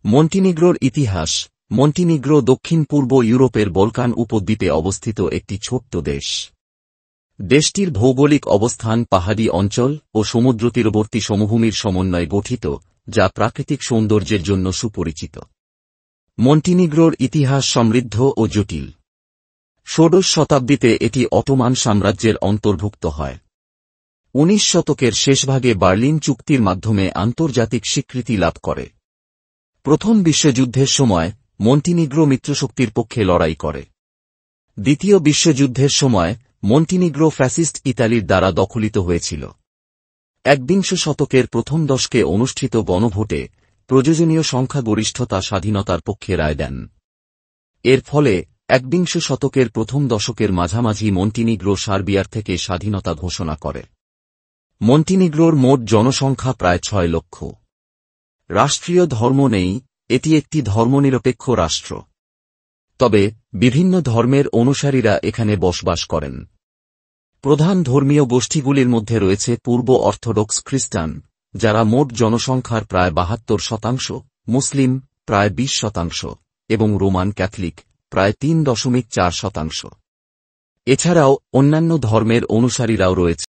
মন্টিনিগ্রোর ইতিহাস। মন্টিনিগ্রো দক্ষিণ-পূর্ব ইউরোপের বলকান উপদ্বীপে অবস্থিত একটি ছোট্ট দেশ। দেশটির ভৌগোলিক অবস্থান পাহাড়ি অঞ্চল ও সমুদ্রতীরবর্তী সমভূমির সমন্বয়ে গঠিত, যা প্রাকৃতিক সৌন্দর্যের জন্য সুপরিচিত। মন্টিনিগ্রোর ইতিহাস সমৃদ্ধ ও জটিল। ষোড়শ শতাব্দীতে এটি অটোমান সাম্রাজ্যের অন্তর্ভুক্ত হয়। ১৯ শতকের শেষভাগে বার্লিন চুক্তির মাধ্যমে আন্তর্জাতিক স্বীকৃতি লাভ করে। প্রথম বিশ্বযুদ্ধের সময় মন্টিনিগ্রো মিত্রশক্তির পক্ষে লড়াই করে। দ্বিতীয় বিশ্বযুদ্ধের সময় মন্টিনিগ্রো ফ্যাসিস্ট ইতালির দ্বারা দখলিত হয়েছিল। একবিংশ শতকের প্রথম দশকে অনুষ্ঠিত গণভোটে প্রয়োজনীয় সংখ্যাগরিষ্ঠতা স্বাধীনতার পক্ষে রায় দেন। এর ফলে একবিংশ শতকের প্রথম দশকের মাঝামাঝি মন্টিনিগ্রো সার্বিয়ার থেকে স্বাধীনতা ঘোষণা করে। মন্টিনিগ্রোর মোট জনসংখ্যা প্রায় ৬ লক্ষ। রাষ্ট্রীয় ধর্ম নেই, এটি একটি ধর্মনিরপেক্ষ রাষ্ট্র। তবে বিভিন্ন ধর্মের অনুসারীরা এখানে বসবাস করেন। প্রধান ধর্মীয় গোষ্ঠীগুলির মধ্যে রয়েছে পূর্ব অর্থোডক্স খ্রিস্টান, যারা মোট জনসংখ্যার প্রায় ৭২%, মুসলিম প্রায় ২০%, এবং রোমান ক্যাথলিক প্রায় ৩.৪%। এছাড়াও অন্যান্য ধর্মের অনুসারীরাও রয়েছে।